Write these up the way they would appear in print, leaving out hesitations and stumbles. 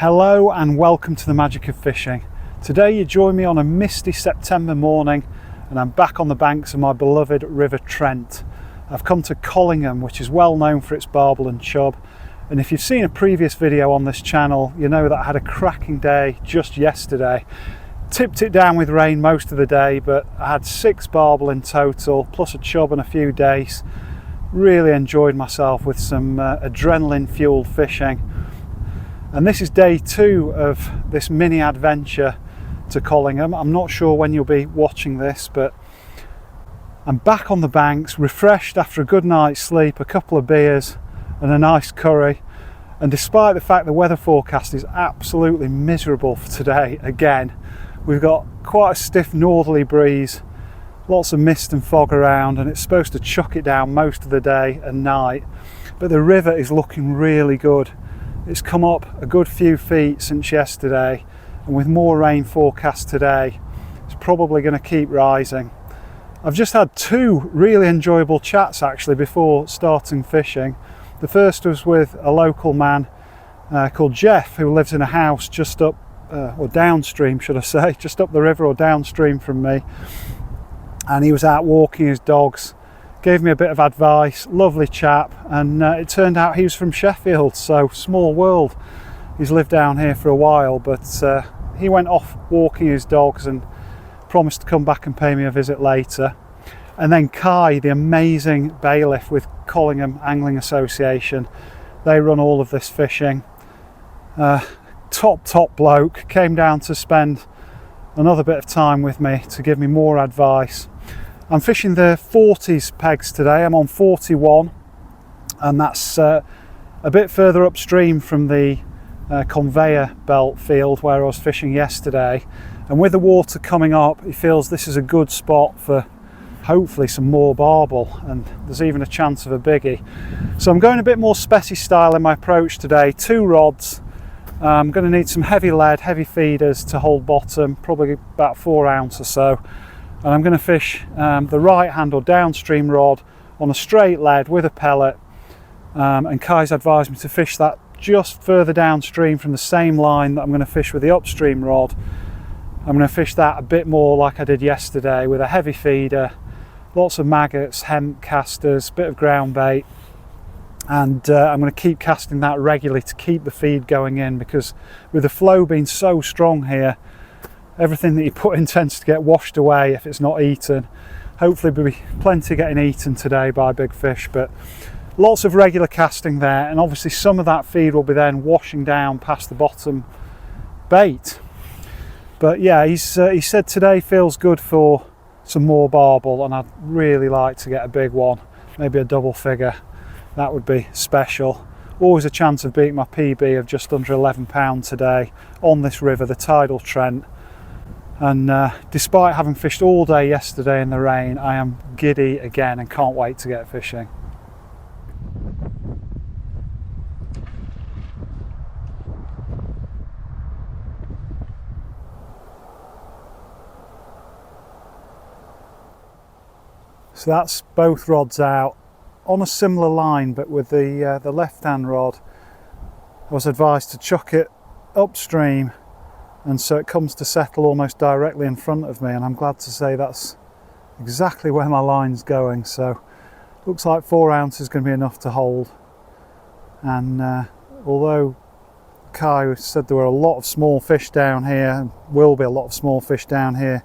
Hello and welcome to the magic of fishing. Today you join me on a misty September morning and I'm back on the banks of my beloved River Trent. I've come to Collingham, which is well known for its barbel and chub, and if you've seen a previous video on this channel you know that I had a cracking day just yesterday. Tipped it down with rain most of the day, but I had 6 barbel in total plus a chub and a few dace. Really enjoyed myself with some adrenaline fueled fishing. And this is day 2 of this mini adventure to Collingham. I'm not sure when you'll be watching this, but I'm back on the banks, refreshed after a good night's sleep, a couple of beers and a nice curry. And despite the fact the weather forecast is absolutely miserable for today again, we've got quite a stiff northerly breeze, lots of mist and fog around, and it's supposed to chuck it down most of the day and night. But the river is looking really good. It's come up a good few feet since yesterday, and with more rain forecast today, it's probably going to keep rising. I've just had 2 really enjoyable chats actually before starting fishing. The first was with a local man called Jeff, who lives in a house just up, or downstream should I say, just up the river or downstream from me. And he was out walking his dogs, gave me a bit of advice, lovely chap, and it turned out he was from Sheffield, so small world. He's lived down here for a while, but he went off walking his dogs and promised to come back and pay me a visit later. And then Kai, the amazing bailiff with Collingham Angling Association, they run all of this fishing. Top bloke, came down to spend another bit of time with me to give me more advice. I'm fishing the 40s pegs today. I'm on 41, and that's a bit further upstream from the conveyor belt field where I was fishing yesterday. And with the water coming up, he feels this is a good spot for hopefully some more barbel, and there's even a chance of a biggie. So I'm going a bit more specie style in my approach today. 2 rods. I'm going to need some heavy lead, heavy feeders to hold bottom, probably about 4 ounce or so. And I'm going to fish the right hand or downstream rod on a straight lead with a pellet, and Kai's advised me to fish that just further downstream from the same line that I'm going to fish with the upstream rod. I'm going to fish that a bit more like I did yesterday with a heavy feeder, lots of maggots, hemp casters, bit of groundbait, and I'm going to keep casting that regularly to keep the feed going in, because with the flow being so strong here, everything that you put in tends to get washed away if it's not eaten. Hopefully there'll be plenty getting eaten today by big fish, but lots of regular casting there, and obviously some of that feed will be then washing down past the bottom bait. But yeah, he said today feels good for some more barbel, and I'd really like to get a big one, maybe a double figure. That would be special. Always a chance of beating my PB of just under 11 pounds today on this river, the tidal Trent. And despite having fished all day yesterday in the rain, I am giddy again and can't wait to get fishing. So that's both rods out on a similar line, but with the left-hand rod, I was advised to chuck it upstream, and so it comes to settle almost directly in front of me, and I'm glad to say that's exactly where my line's going. So looks like 4 ounces is going to be enough to hold. And although Kai said there were a lot of small fish down here, and will be a lot of small fish down here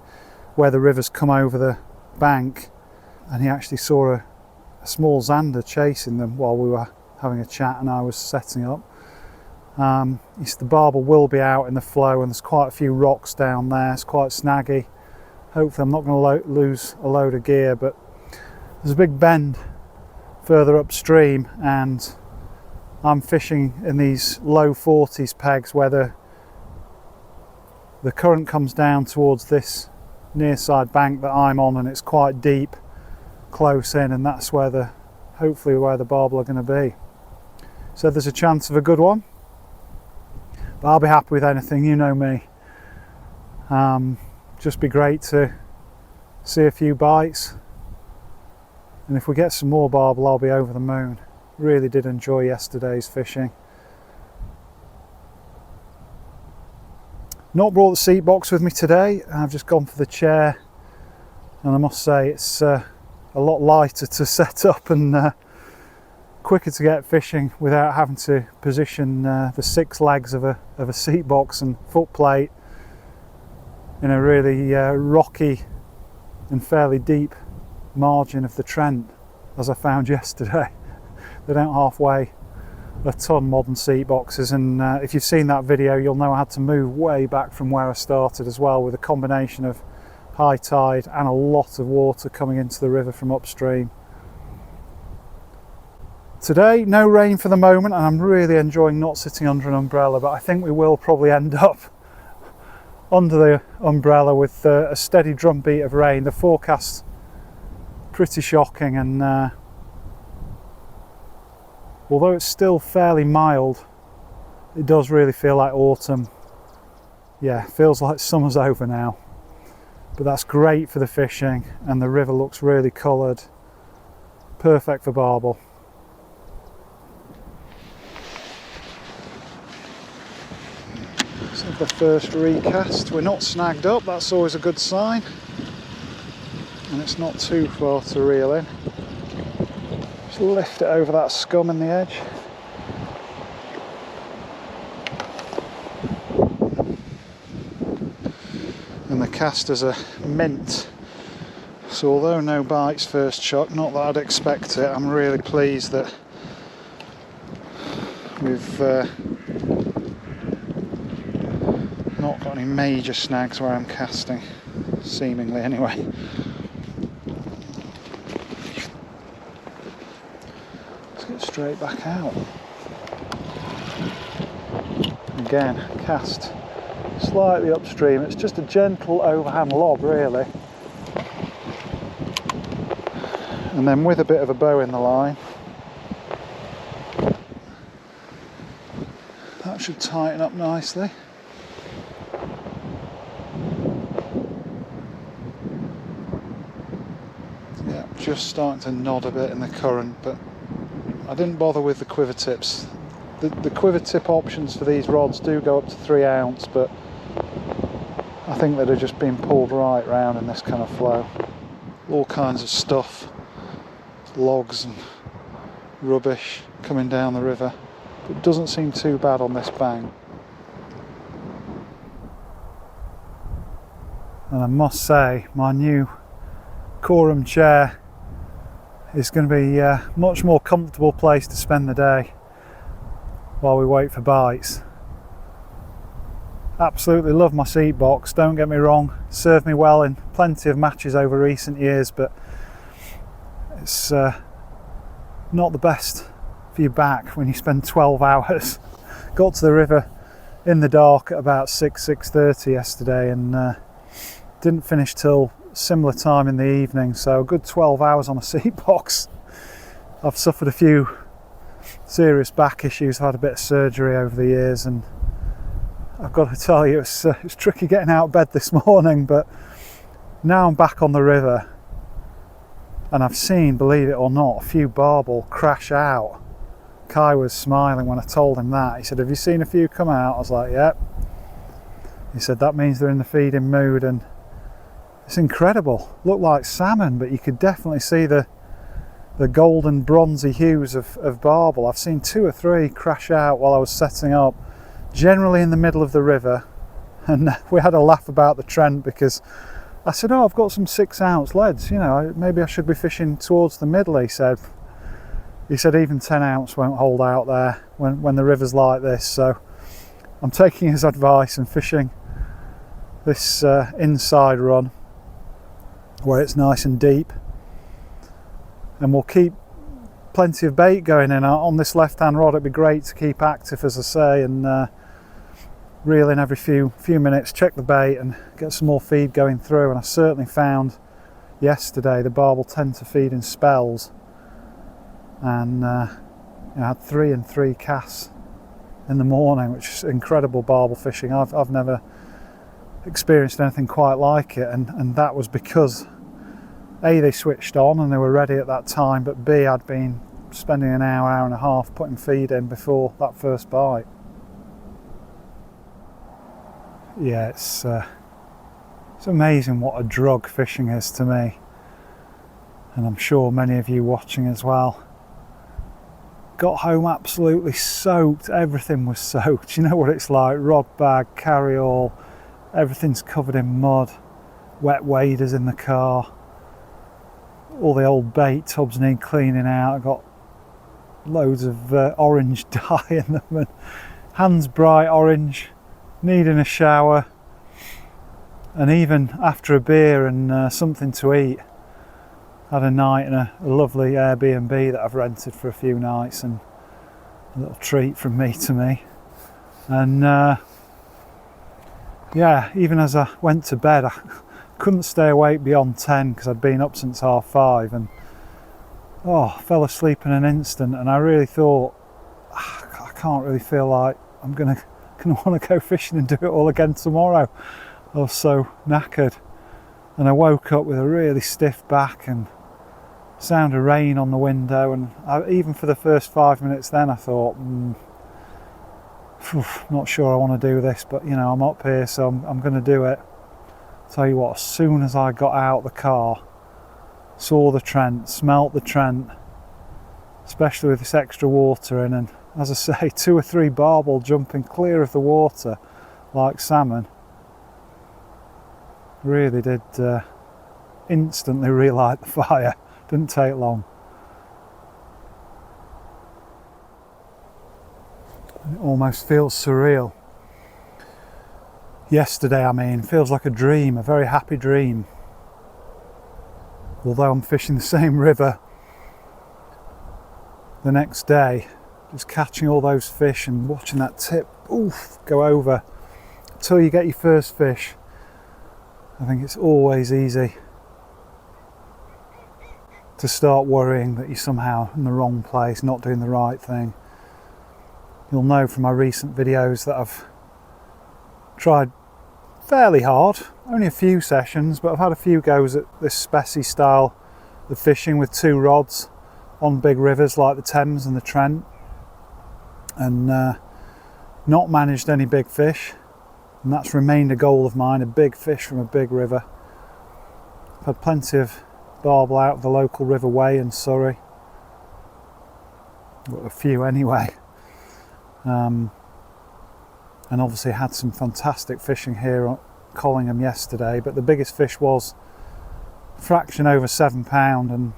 where the river's come over the bank, and he actually saw a small zander chasing them while we were having a chat and I was setting up. He said the barbel will be out in the flow, and there's quite a few rocks down there. It's quite snaggy. Hopefully I'm not going to lose a load of gear, but there's a big bend further upstream, and I'm fishing in these low 40s pegs where the current comes down towards this near side bank that I'm on, and it's quite deep close in, and that's where hopefully where the barbel are going to be. So there's a chance of a good one. But I'll be happy with anything, you know me. Just be great to see a few bites, and if we get some more barbel I'll be over the moon. Really did enjoy yesterday's fishing. Not brought the seat box with me today. I've just gone for the chair, and I must say it's a lot lighter to set up and quicker to get fishing without having to position the 6 legs of a seat box and foot plate in a really rocky and fairly deep margin of the Trent, as I found yesterday. They don't halfway a ton, modern seat boxes, and if you've seen that video you'll know I had to move way back from where I started as well, with a combination of high tide and a lot of water coming into the river from upstream. Today, no rain for the moment, and I'm really enjoying not sitting under an umbrella, but I think we will probably end up under the umbrella with a steady drumbeat of rain. The forecast's pretty shocking, and although it's still fairly mild, it does really feel like autumn. Yeah, feels like summer's over now. But that's great for the fishing, and the river looks really coloured. Perfect for barbel. So the first recast, we're not snagged up, that's always a good sign. And it's not too far to reel in. Just lift it over that scum in the edge. And the cast is a mint. So although no bites first shot, not that I'd expect it, I'm really pleased that we've not got any major snags where I'm casting, seemingly anyway. Let's get straight back out. Again, cast slightly upstream. It's just a gentle overhand lob really, and then with a bit of a bow in the line, that should tighten up nicely. Yeah, just starting to nod a bit in the current, but I didn't bother with the quiver tips. The quiver tip options for these rods do go up to 3 ounce, but I think they'd have just been pulled right round in this kind of flow. All kinds of stuff, logs and rubbish coming down the river. But it doesn't seem too bad on this bank. And I must say, my new Collingham chair is going to be a much more comfortable place to spend the day while we wait for bites. Absolutely love my seat box, don't get me wrong, served me well in plenty of matches over recent years, but it's not the best for your back when you spend 12 hours. Got to the river in the dark at about 6:30 yesterday, and didn't finish till similar time in the evening, so a good 12 hours on a seat box. I've suffered a few serious back issues. I've had a bit of surgery over the years, and I've got to tell you, it's tricky getting out of bed this morning, but now I'm back on the river, and I've seen, believe it or not, a few barbel crash out. Kai was smiling when I told him that. He said, "Have you seen a few come out?" I was like, "Yep." He said, "That means they're in the feeding mood," and it's incredible. Looked like salmon, but you could definitely see the golden bronzy hues of barbel. I've seen 2 or 3 crash out while I was setting up, generally in the middle of the river, and we had a laugh about the Trent because I said, "Oh, I've got some 6 ounce leads, you know, maybe I should be fishing towards the middle." He said even 10 ounce won't hold out there when the river's like this, so I'm taking his advice and fishing this inside run where it's nice and deep, and we'll keep plenty of bait going in on this left hand rod. It'd be great to keep active, as I say, and reel in every few minutes, check the bait and get some more feed going through. And I certainly found yesterday the barbel tend to feed in spells, and I had 3 and 3 casts in the morning, which is incredible barbel fishing. I've never experienced anything quite like it, and that was because A, they switched on and they were ready at that time, but B, I'd been spending an hour and a half putting feed in before that first bite. yeah, it's amazing what a drug fishing is to me, and I'm sure many of you watching as well. Got home absolutely soaked, everything was soaked. You know what it's like, rod bag, carry all, everything's covered in mud, wet waders in the car, all the old bait tubs need cleaning out. I got loads of orange dye in them, and hands bright orange, needing a shower, and even after a beer and something to eat, had a night in a lovely Airbnb that I've rented for a few nights, and a little treat from me to me. And yeah, even as I went to bed, I couldn't stay awake beyond 10 because I'd been up since 5:30, and fell asleep in an instant. And I really thought, I can't really feel like I'm gonna want to go fishing and do it all again tomorrow. I was so knackered, and I woke up with a really stiff back and sound of rain on the window, and even for the first 5 minutes then I thought, not sure I want to do this, but you know, I'm up here, so I'm going to do it. Tell you what, as soon as I got out the car, saw the Trent, smelt the Trent, especially with this extra water in, and as I say, 2 or 3 barbel jumping clear of the water like salmon, really did instantly relight the fire. Didn't take long. It almost feels surreal. Yesterday, I mean, feels like a dream, a very happy dream. Although I'm fishing the same river the next day, just catching all those fish and watching that tip go over until you get your first fish. I think it's always easy to start worrying that you're somehow in the wrong place, not doing the right thing. You'll know from my recent videos that I've tried fairly hard, only a few sessions, but I've had a few goes at this specie style of fishing with 2 rods on big rivers like the Thames and the Trent, and not managed any big fish, and that's remained a goal of mine, a big fish from a big river. I've had plenty of barbel out of the local river way in Surrey, well, a few anyway, and obviously had some fantastic fishing here at Collingham yesterday, but the biggest fish was a fraction over £7, and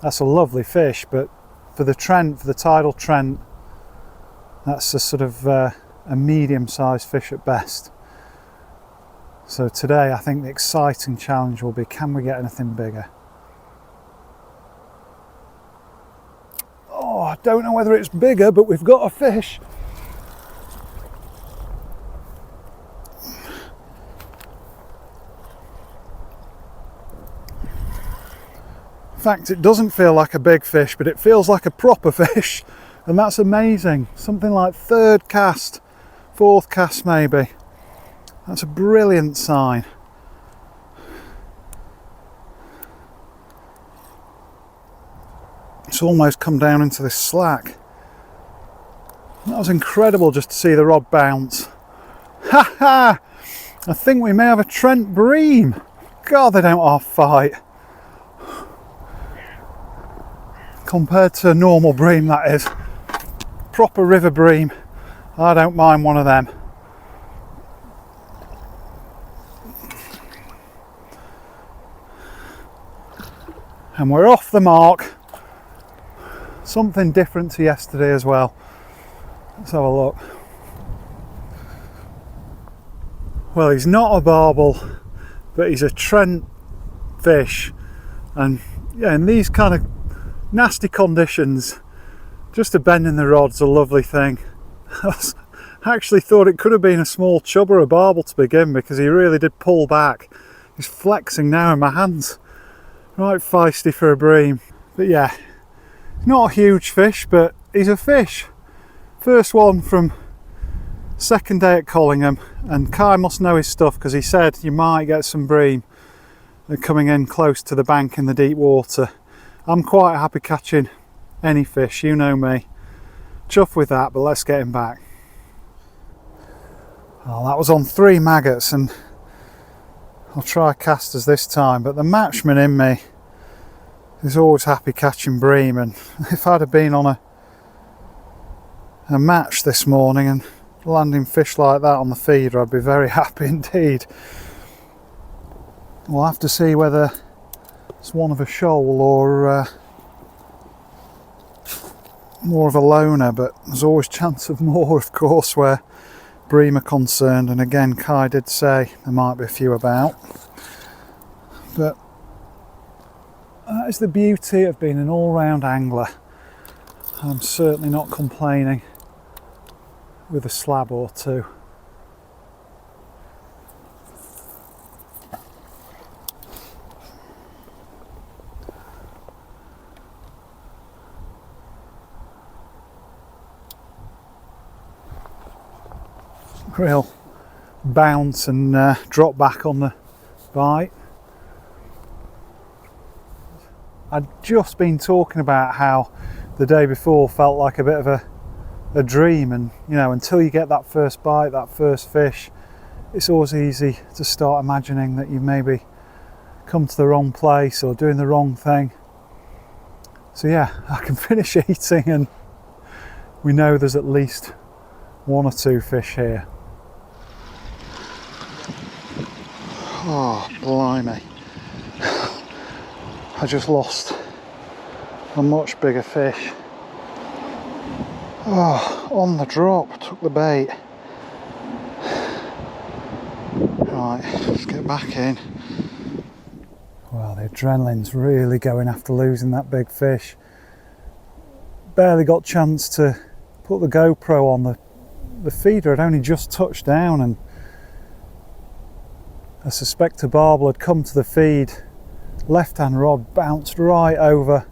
that's a lovely fish, but for the Trent, for the tidal Trent, that's a sort of a medium-sized fish at best. So today I think the exciting challenge will be, can we get anything bigger? Oh, I don't know whether it's bigger, but we've got a fish. In fact, it doesn't feel like a big fish, but it feels like a proper fish, and that's amazing. Something like 3rd cast, 4th cast maybe. That's a brilliant sign. It's almost come down into this slack. That was incredible just to see the rod bounce. Ha ha! I think we may have a Trent bream. God, they don't half fight. Compared to a normal bream, that is. Proper river bream. I don't mind one of them. And we're off the mark. Something different to yesterday as well. Let's have a look. Well, he's not a barbel, but he's a Trent fish, and yeah, in these kind of nasty conditions, just a bend in the rod's a lovely thing. I actually thought it could have been a small chub or a barbel to begin, because he really did pull back. He's flexing now in my hands. Right feisty for a bream. But yeah, not a huge fish, but he's a fish. First one from second day at Collingham, and Kai must know his stuff, because he said you might get some bream coming in close to the bank in the deep water. I'm quite happy catching any fish, you know me. Chuffed with that, but let's get him back. Oh, that was on 3 maggots, and I'll try casters this time, but the matchman in me is always happy catching bream, and if I'd have been on a match this morning and landing fish like that on the feeder, I'd be very happy indeed. We'll have to see whether it's one of a shoal or more of a loner, but there's always chance of more, of course, where bream are concerned, and again Kai did say there might be a few about. But that is the beauty of being an all-round angler. I'm certainly not complaining with a slab or two. Real bounce and drop back on the bite. I'd just been talking about how the day before felt like a bit of a dream, and you know, until you get that first bite, that first fish, it's always easy to start imagining that you maybe come to the wrong place or doing the wrong thing. So yeah, I can finish eating and we know there's at least 1 or 2 fish here. Oh, blimey. I just lost a much bigger fish. Oh, on the drop, took the bait. Right, let's get back in. Well, the adrenaline's really going after losing that big fish. Barely got a chance to put the GoPro on. The feeder had only just touched down, and I suspect a barbel had come to the feed, left hand rod bounced right over,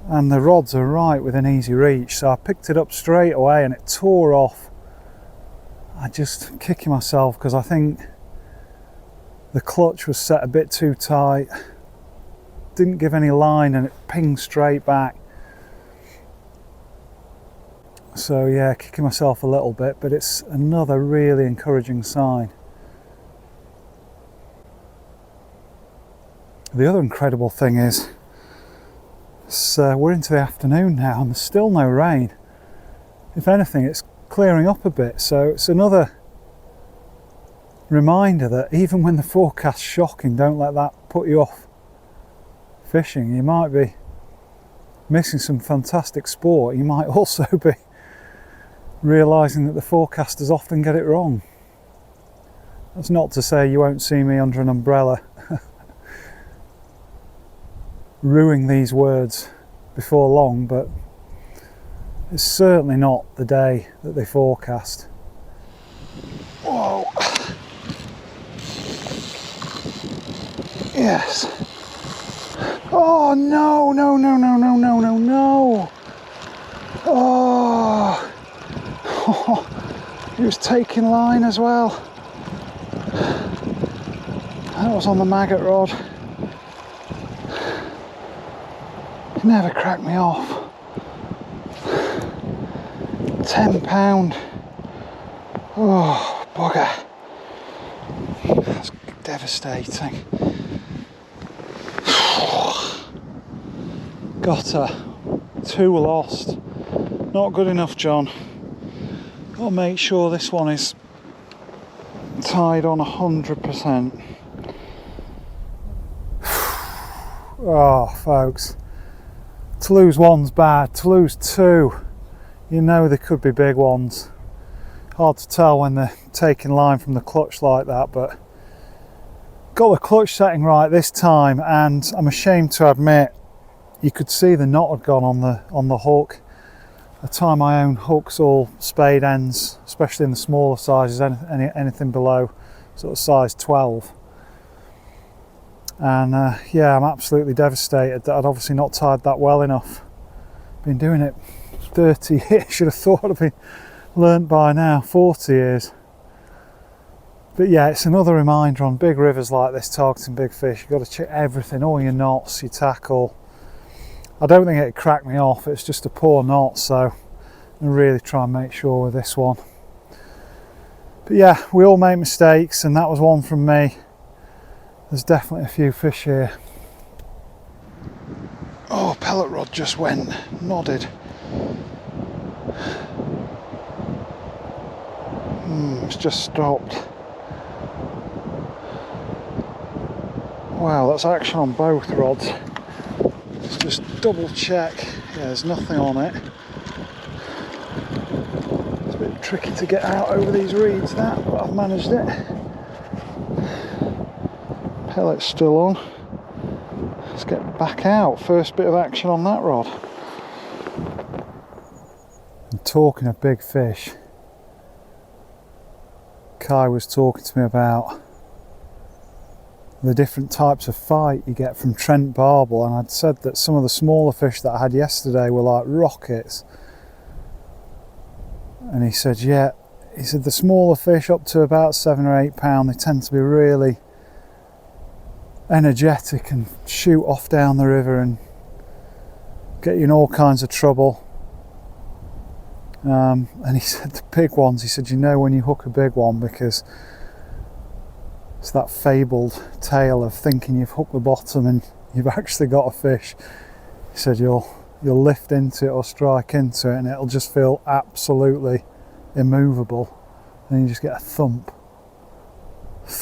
and the rods are right within easy reach, so I picked it up straight away and it tore off. I just kicking myself because I think the clutch was set a bit too tight, didn't give any line, and it pinged straight back. So yeah, kicking myself a little bit, but it's another really encouraging sign. The other incredible thing is, we're into the afternoon now and there's still no rain. If anything, it's clearing up a bit, so it's another reminder that even when the forecast's shocking, don't let that put you off fishing. You might be missing some fantastic sport. You might also be realising that the forecasters often get it wrong. That's not to say you won't see me under an umbrella ruining these words before long, but it's certainly not the day that they forecast. Whoa! Yes. Oh no, no, no, no, no, no, no, no! Oh! He was taking line as well. That was on the maggot rod. It never cracked me off. £10. Oh, bugger. That's devastating. Got her. 2 lost. Not good enough, John. Got to make sure this one is tied on 100%. Oh, folks. To lose 1's bad. To lose 2, you know they could be big ones. Hard to tell when they're taking line from the clutch like that, but got the clutch setting right this time, and I'm ashamed to admit you could see the knot had gone on the hook. I tie my own hooks all spade ends, especially in the smaller sizes, anything below sort of size 12. And yeah, I'm absolutely devastated that I'd obviously not tied that well enough. Been doing it 30 years, should have thought I'd been learnt by now, 40 years. But yeah, it's another reminder on big rivers like this, targeting big fish, you've got to check everything, all your knots, your tackle. I don't think it'd crack me off, it's just a poor knot, so I'm really try and make sure with this one. But yeah, we all make mistakes, and that was one from me. There's definitely a few fish here. Oh, pellet rod just went, nodded. It's just stopped. Wow, that's action on both rods. Let's just double check. Yeah, there's nothing on it. It's a bit tricky to get out over these reeds, that, but I've managed it. Pellet's still on. Let's get back out. First bit of action on that rod. And talking of big fish, Kai was talking to me about the different types of fight you get from Trent barbel, and I'd said that some of the smaller fish that I had yesterday were like rockets, and he said yeah, he said the smaller fish up to about 7 or 8 pound, they tend to be really energetic and shoot off down the river and get you in all kinds of trouble. And he said the big ones, he said, you know when you hook a big one, because it's that fabled tale of thinking you've hooked the bottom and you've actually got a fish. He said you'll lift into it or strike into it and it'll just feel absolutely immovable, and you just get a thump,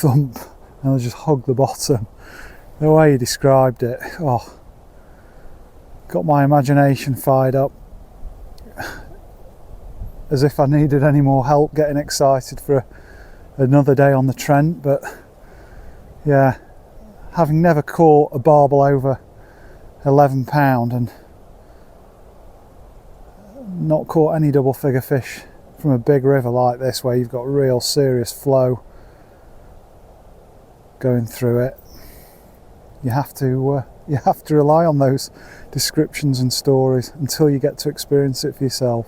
and it'll just hug the bottom. The way he described it, oh, got my imagination fired up, as if I needed any more help getting excited for another day on the Trent. But yeah, having never caught a barbel over 11 pound and not caught any double figure fish from a big river like this, where you've got real serious flow going through it, you have to rely on those descriptions and stories until you get to experience it for yourself.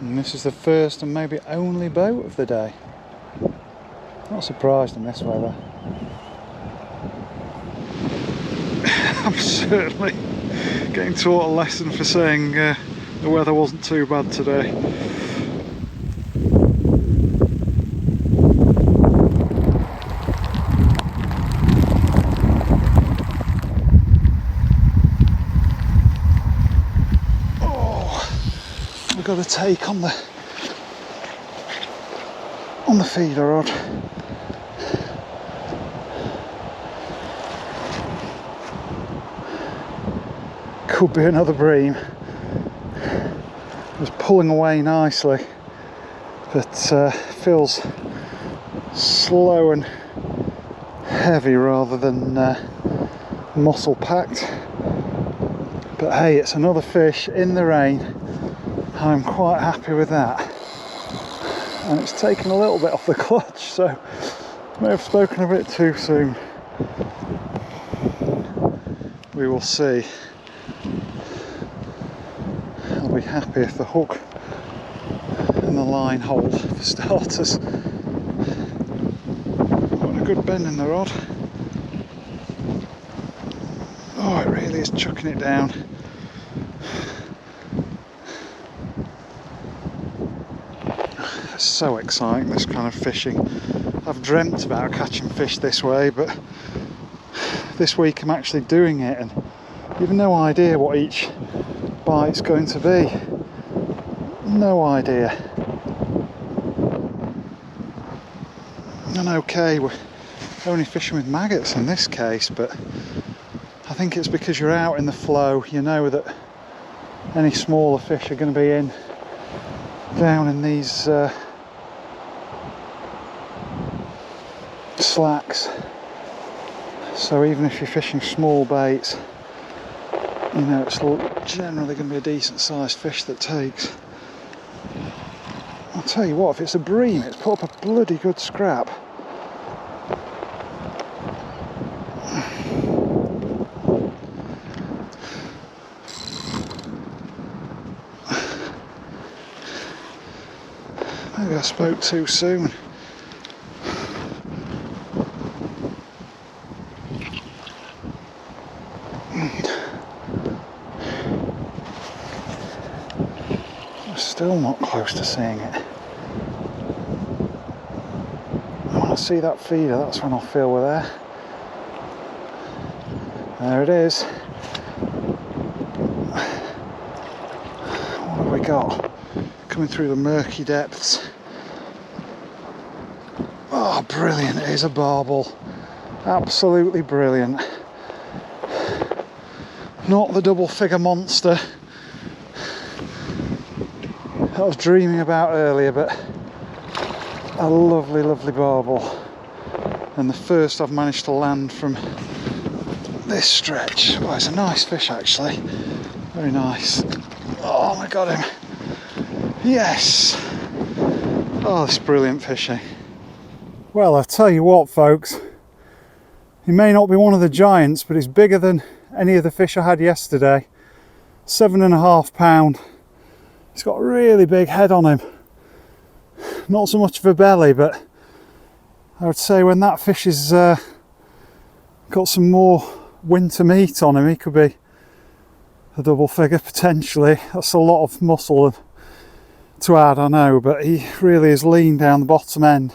And this is the first and maybe only boat of the day. Not surprised in this weather. I'm certainly getting taught a lesson for saying the weather wasn't too bad today. We've got a take on the feeder rod. Could be another bream. It was pulling away nicely, but feels slow and heavy rather than muscle packed. But hey, it's another fish in the rain. I'm quite happy with that, and it's taken a little bit off the clutch, so I may have spoken a bit too soon. We will see. I'll be happy if the hook and the line hold for starters. Got a good bend in the rod. Oh, it really is chucking it down. So exciting, this kind of fishing. I've dreamt about catching fish this way, but this week I'm actually doing it, and you've no idea what each bite's going to be. No idea. And okay, we're only fishing with maggots in this case, but I think it's because you're out in the flow. You know that any smaller fish are going to be down in these slacks, so even if you're fishing small baits, you know it's generally going to be a decent sized fish that takes. I'll tell you what, if it's a bream, it's put up a bloody good scrap. Maybe I spoke too soon. Still not close to seeing it. see that feeder, that's when I'll feel we're there. There it is. What have we got? Coming through the murky depths. Oh, brilliant. It is a barbel. Absolutely brilliant. Not the double figure monster I was dreaming about earlier, but a lovely, lovely barbel. And the first I've managed to land from this stretch. Well, it's a nice fish actually. Very nice. Oh, I got him. Yes. Oh, this is brilliant fishing. Well, I'll tell you what, folks. He may not be one of the giants, but he's bigger than any of the fish I had yesterday. 7.5 pound. He's got a really big head on him. Not so much of a belly, but I would say when that fish is got some more winter meat on him, he could be a double figure potentially. That's a lot of muscle to add, I know, but he really is lean down the bottom end.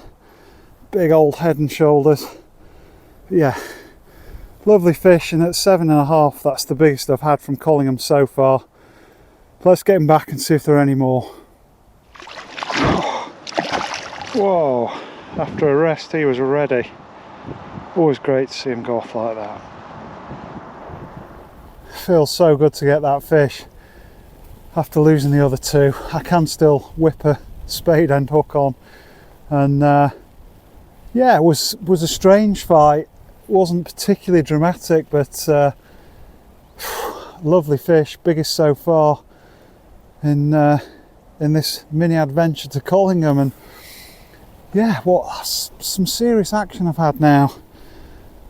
Big old head and shoulders. But yeah, lovely fish, and at 7.5, that's the biggest I've had from Collingham so far. Let's get him back and see if there are any more. Whoa, after a rest he was ready. Always great to see him go off like that. Feels so good to get that fish after losing the other two. I can still whip a spade end hook on, and yeah, it was a strange fight. It wasn't particularly dramatic, but lovely fish, biggest so far in this mini adventure to Collingham. And yeah, what some serious action I've had now.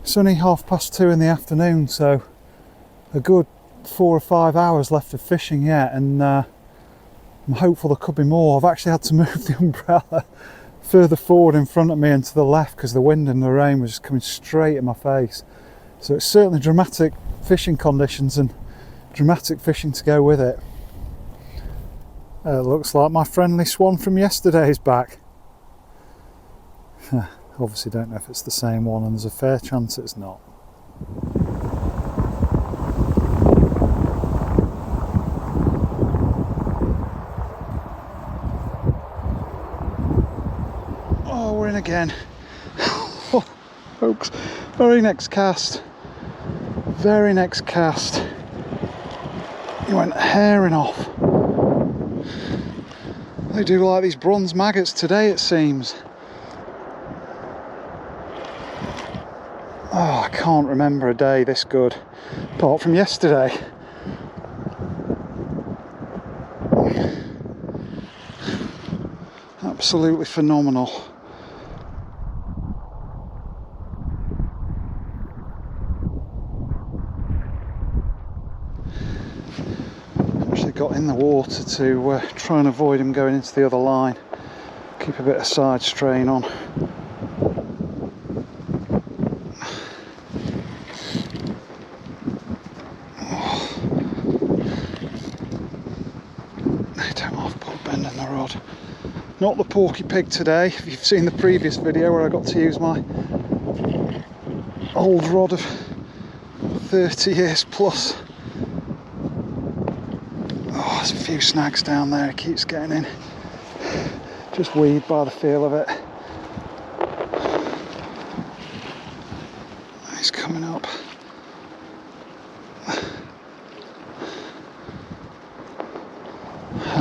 It's only 2:30 in the afternoon, so a good 4 or 5 hours left of fishing yet, and I'm hopeful there could be more. I've actually had to move the umbrella further forward in front of me and to the left because the wind and the rain was just coming straight in my face. So it's certainly dramatic fishing conditions and dramatic fishing to go with it. It looks like my friendly swan from yesterday is back. Obviously don't know if it's the same one, and there's a fair chance it's not. Oh, we're in again. Folks, very next cast. Very next cast. He went herring off. They do like these bronze maggots today, it seems. Oh, I can't remember a day this good, apart from yesterday. Absolutely phenomenal. Actually got in the water to try and avoid him going into the other line. Keep a bit of side strain on. Not the porky pig today. If you've seen the previous video where I got to use my old rod of 30 years plus. Oh, there's a few snags down there, it keeps getting in. Just weed by the feel of it. He's coming up.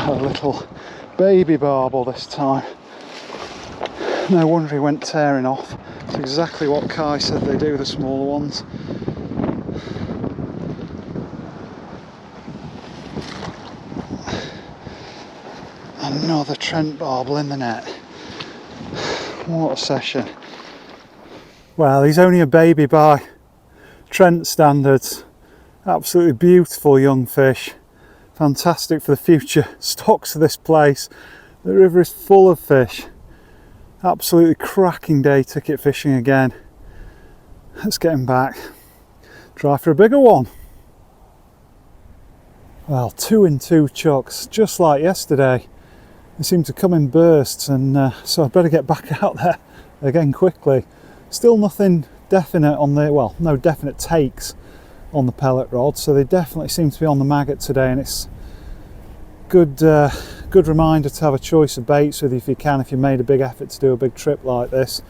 A little baby barbel this time. No wonder he went tearing off. It's exactly what Kai said they do, the smaller ones. Another Trent barbel in the net. What a session. Well, he's only a baby by Trent standards. Absolutely beautiful young fish. Fantastic for the future stocks of this place. The river is full of fish. Absolutely cracking day ticket fishing again. Let's get him back. Try for a bigger one. Well, 2 in 2 chucks, just like yesterday. They seem to come in bursts, and so I'd better get back out there again quickly. Still nothing definite on the, well, no definite takes on the pellet rod, so they definitely seem to be on the maggot today, and it's good reminder to have a choice of baits with you if you can, if you made a big effort to do a big trip like this.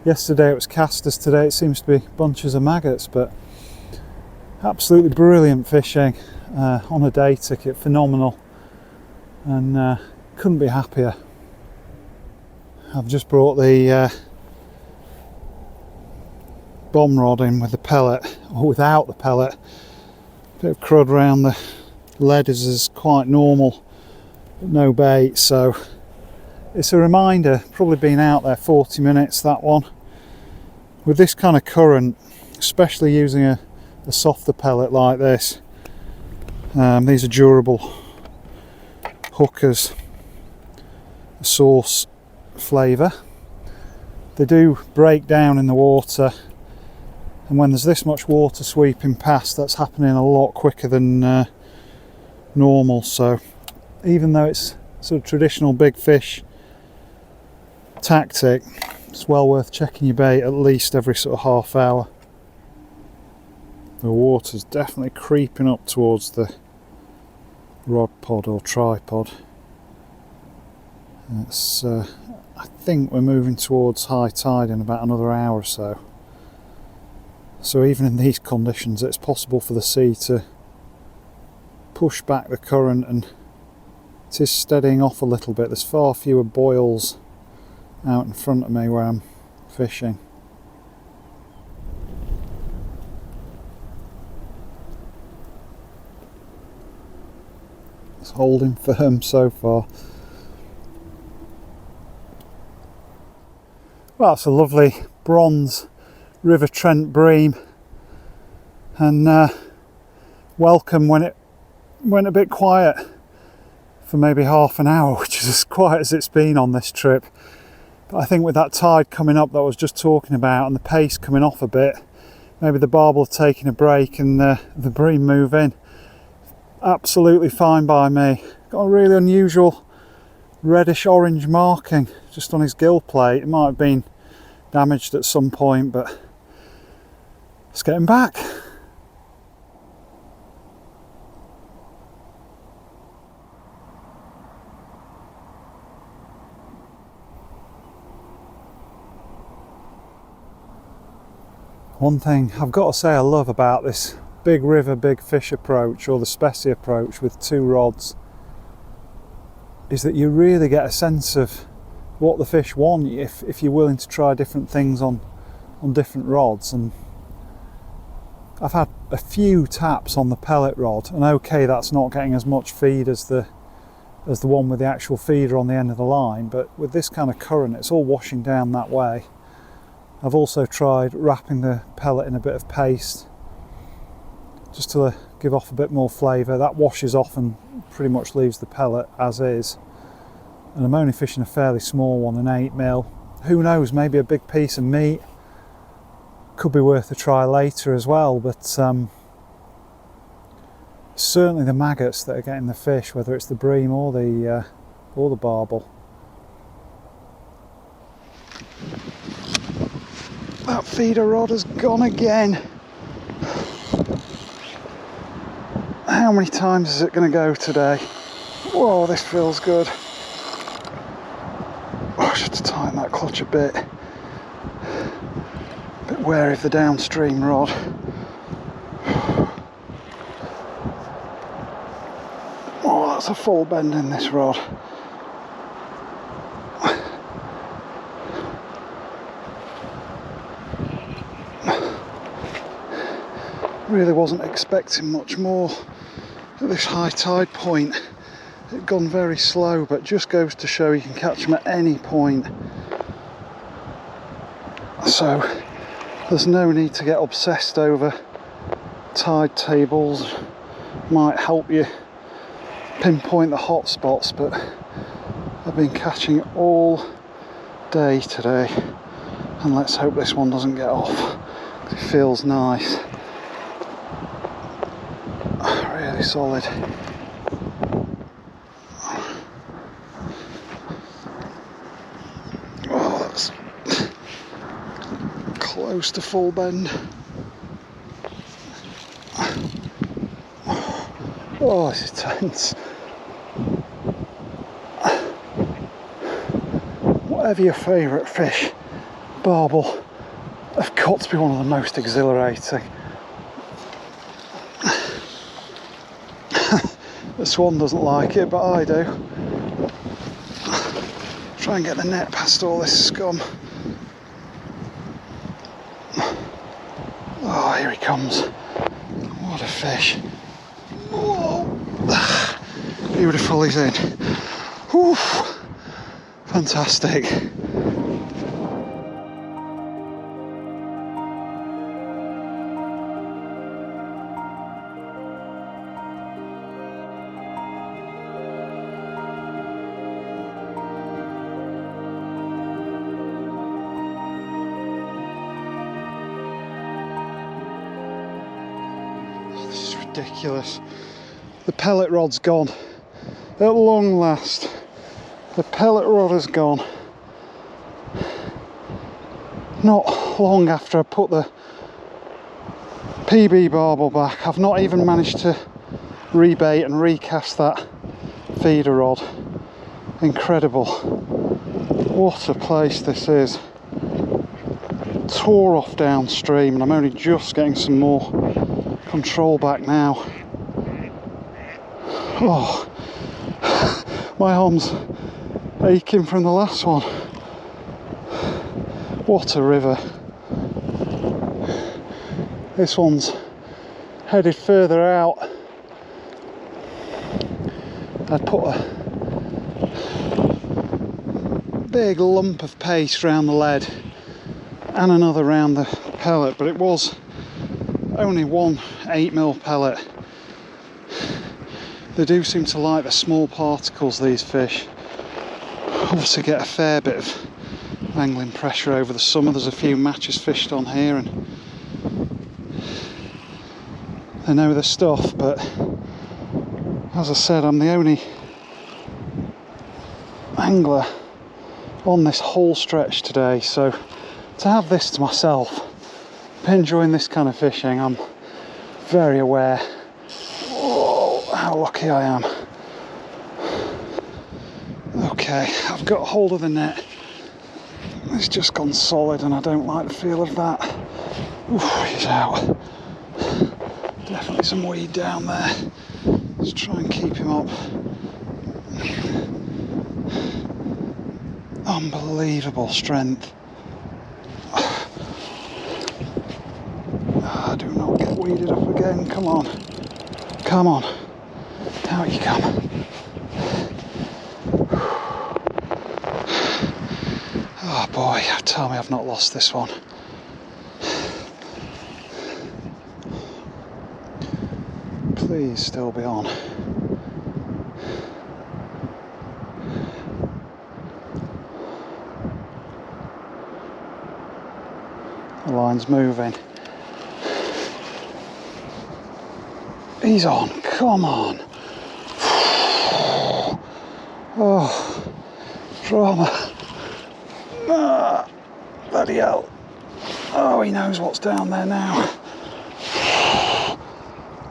Yesterday it was casters, today it seems to be bunches of maggots, but absolutely brilliant fishing on a day ticket, phenomenal, and couldn't be happier. I've just brought the bomb rod in with the pellet, or without the pellet. Bit of crud around the lead is quite normal, but no bait, so it's a reminder. Probably been out there 40 minutes, that one. With this kind of current, especially using a softer pellet like this, these are durable hookers, a source flavour. They do break down in the water, and when there's this much water sweeping past, that's happening a lot quicker than normal. So even though it's sort of traditional big fish tactic, it's well worth checking your bait at least every sort of half hour. The water's definitely creeping up towards the rod pod or tripod. It's I think we're moving towards high tide in about another hour or so. So even in these conditions, it's possible for the sea to push back the current, and it is steadying off a little bit. There's far fewer boils out in front of me where I'm fishing. It's holding firm so far. Well, it's a lovely bronze River Trent bream, and welcome when it went a bit quiet for maybe half an hour, which is as quiet as it's been on this trip. But I think with that tide coming up that I was just talking about, and the pace coming off a bit, maybe the barbel taking a break and the bream move in. Absolutely fine by me. Got a really unusual reddish orange marking just on his gill plate. It might have been damaged at some point, but let's get him back. One thing I've got to say I love about this big river, big fish approach, or the specie approach with two rods, is that you really get a sense of what the fish want if you're willing to try different things on different rods. And I've had a few taps on the pellet rod, and okay, that's not getting as much feed as the one with the actual feeder on the end of the line, but with this kind of current, it's all washing down that way. I've also tried wrapping the pellet in a bit of paste just to give off a bit more flavour. That washes off and pretty much leaves the pellet as is. And I'm only fishing a fairly small one, an 8mm. Who knows, maybe a big piece of meat could be worth a try later as well, but certainly the maggots that are getting the fish, whether it's the bream or the barbel. That feeder rod has gone again. How many times is it going to go today? Whoa, this feels good. Oh, I should have tightened that clutch a bit. Bit wary of the downstream rod. Oh, that's a full bend in this rod. Really wasn't expecting much more at this high tide point. It's gone very slow, but just goes to show you can catch them at any point. So there's no need to get obsessed over tide tables. Might help you pinpoint the hot spots, but I've been catching all day today, and let's hope this one doesn't get off. It feels nice. Really solid. Oh, close to full bend. Oh, this is tense. Whatever your favourite fish, barbel have got to be one of the most exhilarating. The swan doesn't like it, but I do. Try and get the net past all this scum. Oh, here he comes. What a fish. Whoa. Beautiful, he's in. Whew. Fantastic. This is ridiculous. The pellet rod's gone. At long last, the pellet rod has gone. Not long after I put the PB barbel back, I've not even managed to rebait and recast that feeder rod. Incredible. What a place this is. Tore off downstream, and I'm only just getting some more control back now. Oh, my arm's aching from the last one. What a river. This one's headed further out. I'd put a big lump of paste round the lead and another round the pellet, but it was only one 8mm pellet. They do seem to like the small particles, these fish. Obviously get a fair bit of angling pressure over the summer. There's a few matches fished on here and they know their stuff, but as I said, I'm the only angler on this whole stretch today, so to have this to myself, enjoying this kind of fishing, I'm very aware how lucky I am. Okay, I've got hold of the net. It's just gone solid and I don't like the feel of that. Oof, he's out. Definitely some weed down there. Let's try and keep him up. Unbelievable strength. Do not get weeded up again. Come on. Come on. Out you come. Oh boy, tell me I've not lost this one. Please still be on. The line's moving. He's on, come on. Oh, drama. Ah, bloody hell. Oh, he knows what's down there now.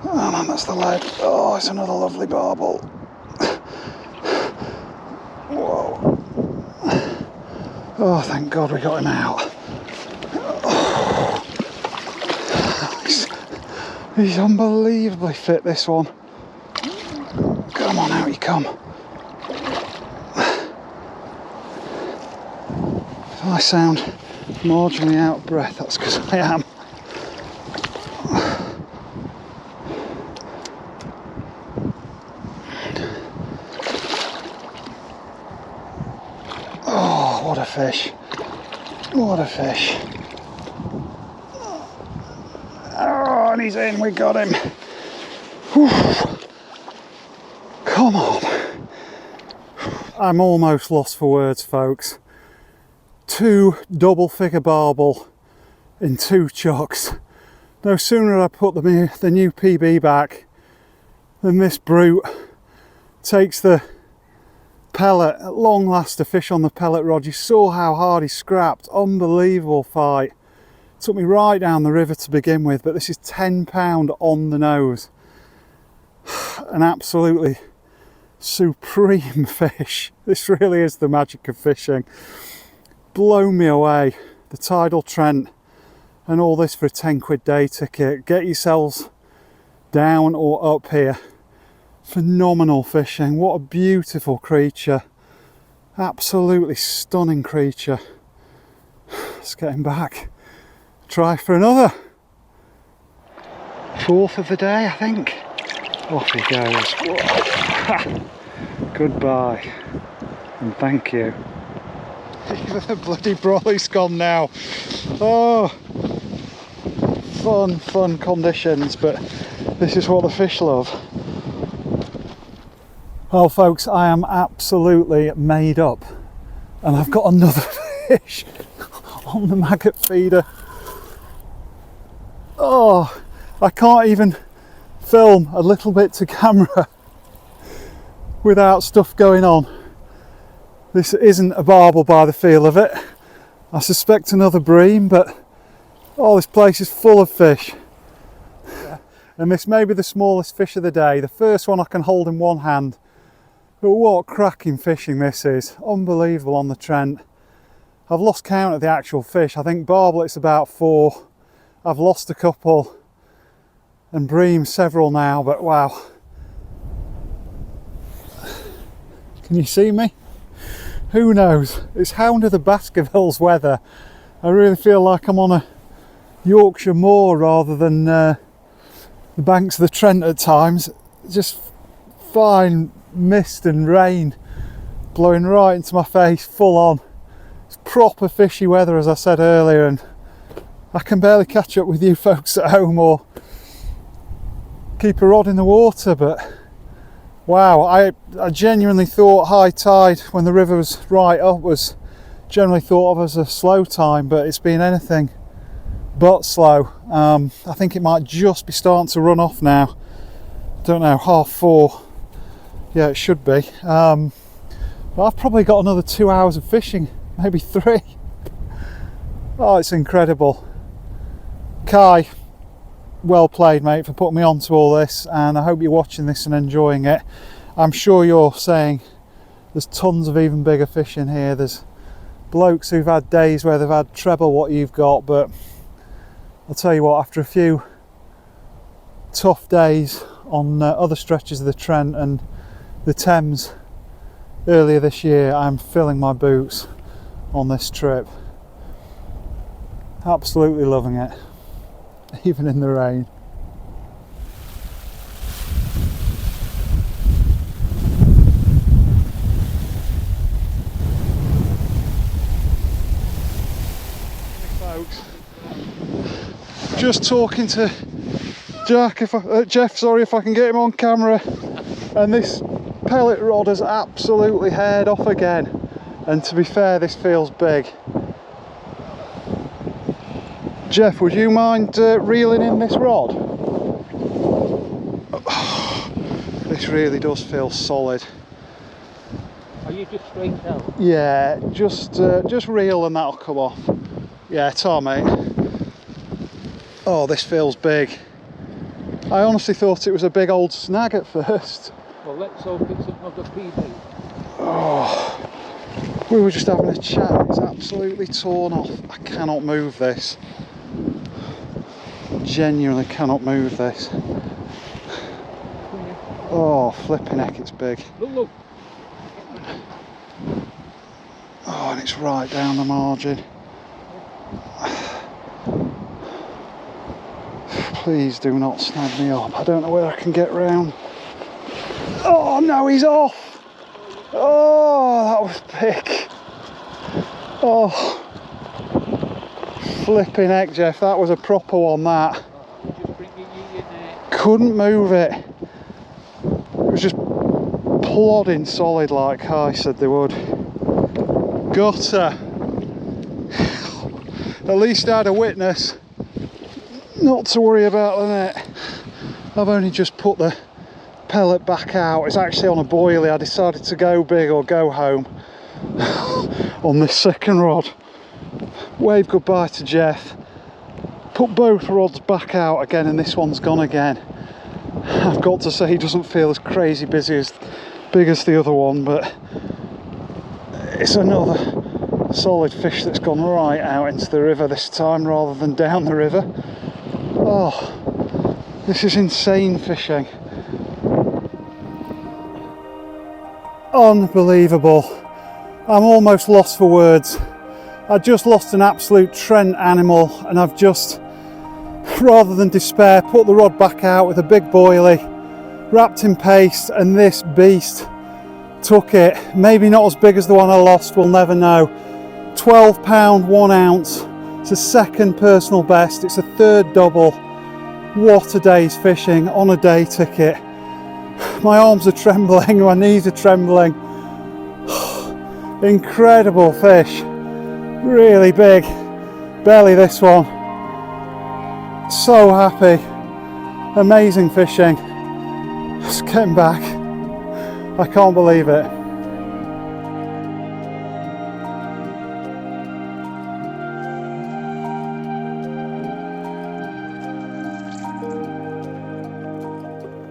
Oh man, that's the lead. Oh, it's another lovely barbel. Whoa. Oh, thank God we got him out. He's unbelievably fit, this one. Come on, out you come. If I sound marginally out of breath, that's because I am. Oh, what a fish. What a fish. Oh, and he's in, we got him. Whew. Come on. I'm almost lost for words, folks. 2 double figure barbel in 2 chucks. No sooner had I put the new PB back than this brute takes the pellet. At long last, a fish on the pellet rod. You saw how hard he scrapped. Unbelievable fight. Took me right down the river to begin with, but this is £10 on the nose. An absolutely supreme fish. This really is the magic of fishing. Blown me away. The tidal Trent and all this for a 10 quid day ticket. Get yourselves down or up here. Phenomenal fishing. What a beautiful creature. Absolutely stunning creature. Let's get him back. Try for another. Fourth of the day, I think. Off he goes. Goodbye and thank you. Even the bloody brolly's gone now. Oh, fun conditions, but this is what the fish love. Well folks, I am absolutely made up and I've got another fish on the maggot feeder. Oh, I can't even film a little bit to camera without stuff going on. This isn't a barbel by the feel of it. I suspect another bream, but oh, this place is full of fish. And this may be the smallest fish of the day, the first one I can hold in one hand. But what cracking fishing this is. Unbelievable on the Trent. I've lost count of the actual fish. I think barbel it's about 4. I've lost a couple and bream several now, but wow. Can you see me? Who knows? It's Hound of the Baskervilles weather. I really feel like I'm on a Yorkshire moor rather than the banks of the Trent at times. Just fine mist and rain blowing right into my face, full on. It's proper fishy weather, as I said earlier, and I can barely catch up with you folks at home or keep a rod in the water, but wow, I genuinely thought high tide when the river was right up was generally thought of as a slow time, but it's been anything but slow. I think it might just be starting to run off now. Don't know, 4:30. Yeah, it should be. But I've probably got another 2 hours of fishing, maybe 3. Oh, it's incredible. Kai, well played mate for putting me onto all this, and I hope you're watching this and enjoying it. I'm sure you're saying there's tons of even bigger fish in here. There's blokes who've had days where they've had treble what you've got, but I'll tell you what, after a few tough days on other stretches of the Trent and the Thames earlier this year, I'm filling my boots on this trip. Absolutely loving it, even in the rain. Folks, just talking to Jeff, sorry, if I can get him on camera, and this pellet rod has absolutely haired off again, and to be fair, this feels big. Jeff, would you mind reeling in this rod? Oh, this really does feel solid. Are you just straight out? Yeah, just reel and that'll come off. Yeah, tar mate. Oh, this feels big. I honestly thought it was a big old snag at first. Well, let's hope it's another PB. Oh, we were just having a chat. It's absolutely torn off. I cannot move this. Genuinely cannot move this. Oh, flipping heck, it's big. Look, look. Oh, and it's right down the margin. Please do not snag me up. I don't know where I can get round. Oh no, he's off. Oh, that was big. Oh, flipping heck, Jeff, that was a proper one, that. Couldn't move it. It was just plodding solid like I said they would. Gutter. At least I had a witness. Not to worry about the net. I've only just put the pellet back out. It's actually on a boilie. I decided to go big or go home on this second rod. Wave goodbye to Jeff. put both rods back out again and this one's gone again. I've got to say, he doesn't feel as crazy big as the other one, but it's another solid fish that's gone right out into the river this time rather than down the river. Oh, this is insane fishing. Unbelievable. I'm almost lost for words. I just lost an absolute Trent animal, and I've just, rather than despair, put the rod back out with a big boilie, wrapped in paste, and this beast took it. Maybe not as big as the one I lost, we'll never know. 12 pound 1 ounce. It's a second personal best, it's a third double. What a day's fishing on a day ticket. My arms are trembling, my knees are trembling. Incredible fish, really big belly this one. So happy, amazing fishing. Just getting back, I can't believe it.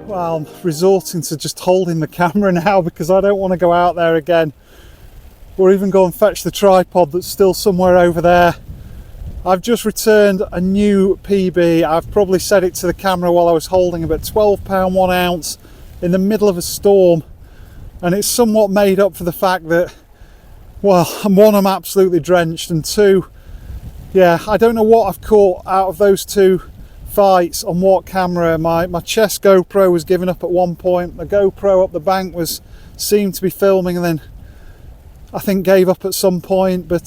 Well, I'm resorting to just holding the camera now because I don't want to go out there again or even go and fetch the tripod that's still somewhere over there. I've just returned a new PB. I've probably said it to the camera while I was holding it, but 12 pound 1 ounce in the middle of a storm, and it's somewhat made up for the fact that, well, one, I'm absolutely drenched, and two, yeah, I don't know what I've caught out of those two fights on what camera. My chest GoPro was giving up at one point, the GoPro up the bank seemed to be filming and then I think gave up at some point, but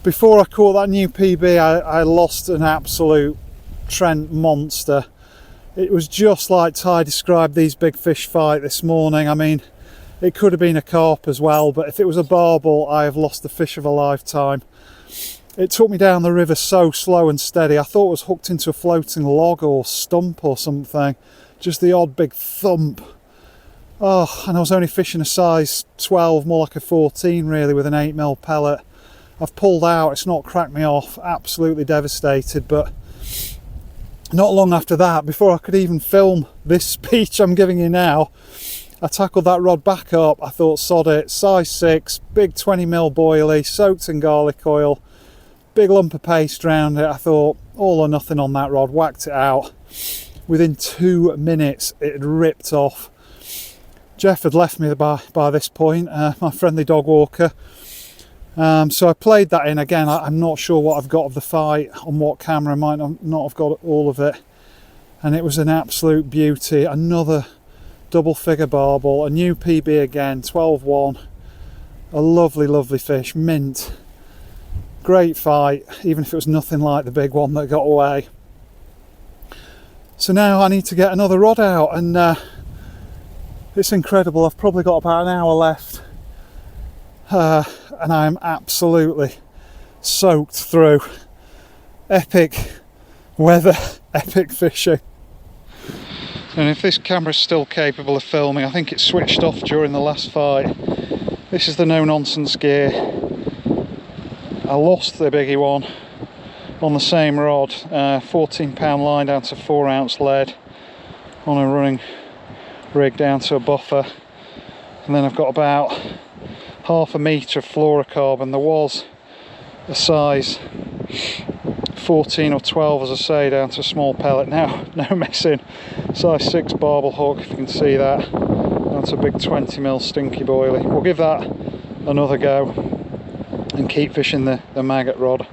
before I caught that new PB I lost an absolute Trent monster. It was just like Ty described these big fish fight this morning. I mean, it could have been a carp as well, but if it was a barbel, I have lost the fish of a lifetime. It took me down the river so slow and steady. I thought it was hooked into a floating log or stump or something. Just the odd big thump. Oh, and I was only fishing a size 12, more like a 14 really, with an 8mm pellet. I've pulled out, it's not cracked me off, absolutely devastated, but not long after that, before I could even film this speech I'm giving you now, I tackled that rod back up. I thought, sod it, size 6, big 20mm boilie, soaked in garlic oil, big lump of paste around it. I thought, all or nothing on that rod, whacked it out. Within 2 minutes, it had ripped off. Jeff had left me by this point, my friendly dog walker. So I played that in again. I'm not sure what I've got of the fight on what camera. I might not have got all of it. And it was an absolute beauty. Another double figure barbel, a new PB again, 12-1. A lovely, lovely fish, mint. Great fight, even if it was nothing like the big one that got away. So now I need to get another rod out, and it's incredible. I've probably got about an hour left. And I'm absolutely soaked through. Epic weather, epic fishing. And if this camera's still capable of filming, I think it switched off during the last fight. This is the no nonsense gear. I lost the biggie one on the same rod, 14 pound line down to 4 ounce lead on a running rig down to a buffer, and then I've got about half a metre of fluorocarbon. There was a size 14 or 12, as I say, down to a small pellet. Now no messing, size 6 barbel hook, if you can see that, down to a big 20mm stinky boilie. We'll give that another go and keep fishing the maggot rod.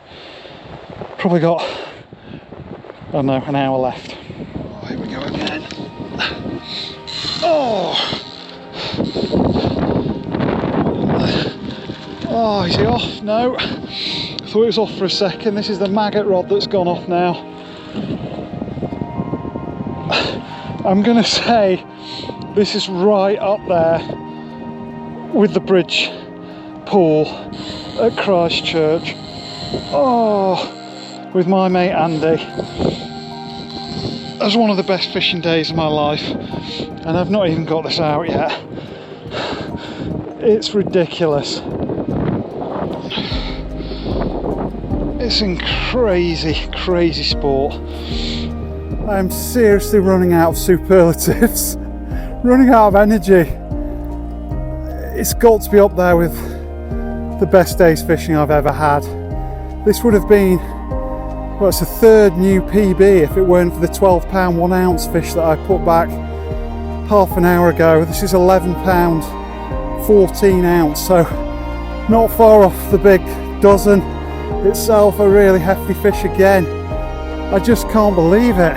Probably got, I don't know, an hour left. Oh, here we go again. Oh, is he off? No. I thought it was off for a second. This is the maggot rod that's gone off now. I'm gonna say this is right up there with the bridge pool at Christchurch. Oh, with my mate Andy. That was one of the best fishing days of my life, and I've not even got this out yet. It's ridiculous. It's a crazy sport. I am seriously running out of superlatives, running out of energy. It's got to be up there with the best days fishing I've ever had. This would have been, well, it's a third new PB if it weren't for the 12 pound 1 ounce fish that I put back half an hour ago. This is 11 pound 14 ounce, so not far off the big dozen itself. A really hefty fish again. I just can't believe it.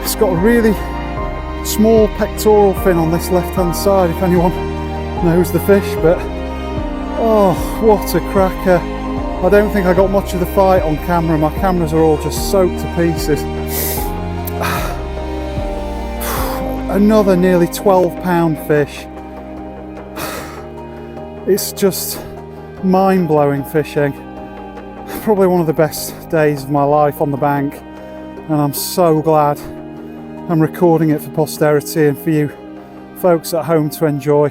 It's got a really small pectoral fin on this left hand side, if anyone knows the fish, but oh, what a cracker. I don't think I got much of the fight on camera. My cameras are all just soaked to pieces. Another nearly 12 pound fish. It's just mind-blowing fishing. Probably one of the best days of my life on the bank, and I'm so glad I'm recording it for posterity and for you folks at home to enjoy.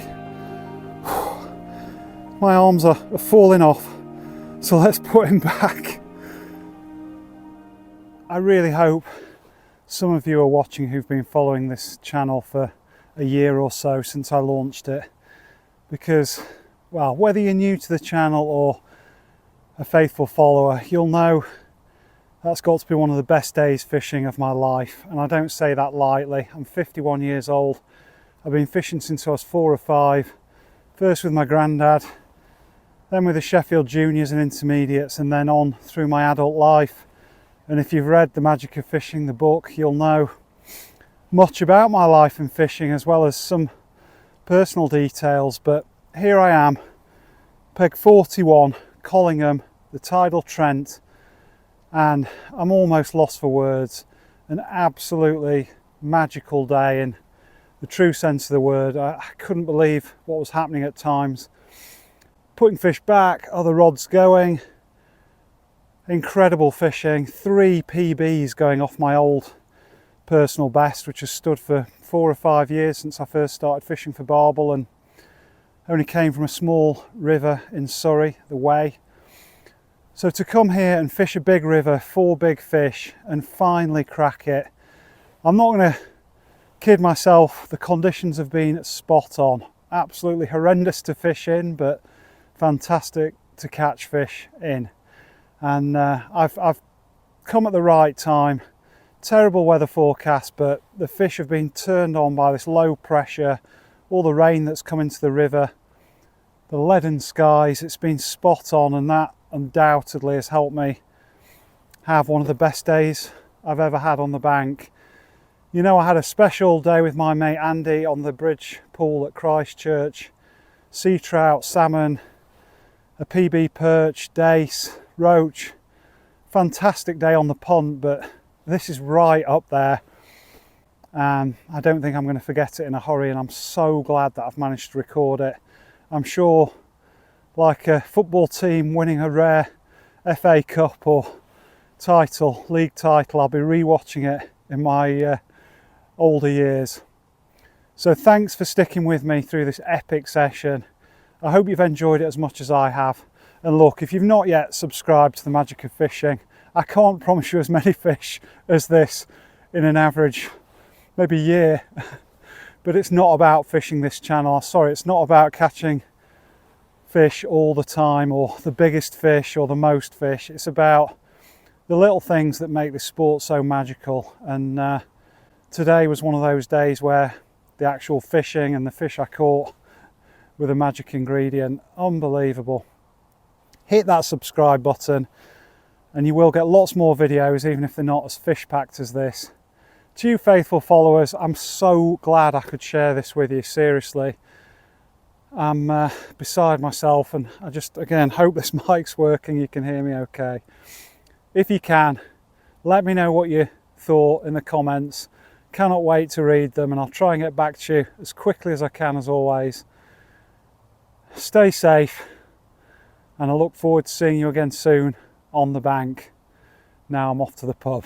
My arms are falling off, so let's put him back. I really hope some of you are watching who've been following this channel for a year or so since I launched it, because, well, whether you're new to the channel or a faithful follower, you'll know that's got to be one of the best days fishing of my life, and I don't say that lightly. I'm 51 years old. I've been fishing since I was 4 or 5, first with my granddad, then with the Sheffield Juniors and Intermediates, and then on through my adult life. And if you've read The Magic of Fishing, the book, you'll know much about my life in fishing, as well as some personal details. But here I am, peg 41, Collingham, the tidal Trent, and I'm almost lost for words. An absolutely magical day in the true sense of the word. I couldn't believe what was happening at times. Putting fish back, other rods going, incredible fishing. 3 PBs going off my old personal best, which has stood for 4 or 5 years since I first started fishing for barbel, and only came from a small river in Surrey, the Wey. So to come here and fish a big river, 4 big fish, and finally crack it, I'm not going to kid myself, the conditions have been spot on. Absolutely horrendous to fish in, but fantastic to catch fish in. And I've come at the right time. Terrible weather forecast, but the fish have been turned on by this low pressure, all the rain that's come into the river, the leaden skies. It's been spot on, and that undoubtedly has helped me have one of the best days I've ever had on the bank. You know, I had a special day with my mate Andy on the bridge pool at Christchurch. Sea trout, salmon, a PB perch, dace, roach. Fantastic day on the pond, but this is right up there. I don't think I'm going to forget it in a hurry, and I'm so glad that I've managed to record it. I'm sure, like a football team winning a rare FA Cup or title, league title, I'll be re-watching it in my older years. So thanks for sticking with me through this epic session. I hope you've enjoyed it as much as I have. And look, if you've not yet subscribed to The Magic of Fishing, I can't promise you as many fish as this in an average, maybe year. But it's not about fishing this channel. Sorry, it's not about catching fish all the time, or the biggest fish, or the most fish. It's about the little things that make this sport so magical. And today was one of those days where the actual fishing and the fish I caught with a magic ingredient, unbelievable. Hit that subscribe button and you will get lots more videos, even if they're not as fish packed as this. To you faithful followers, I'm so glad I could share this with you. Seriously, I'm beside myself, and I just again hope this mic's working, you can hear me okay. If you can, let me know what you thought in the comments. Cannot wait to read them, and I'll try and get back to you as quickly as I can, as always. Stay safe, and I look forward to seeing you again soon on the bank. Now I'm off to the pub.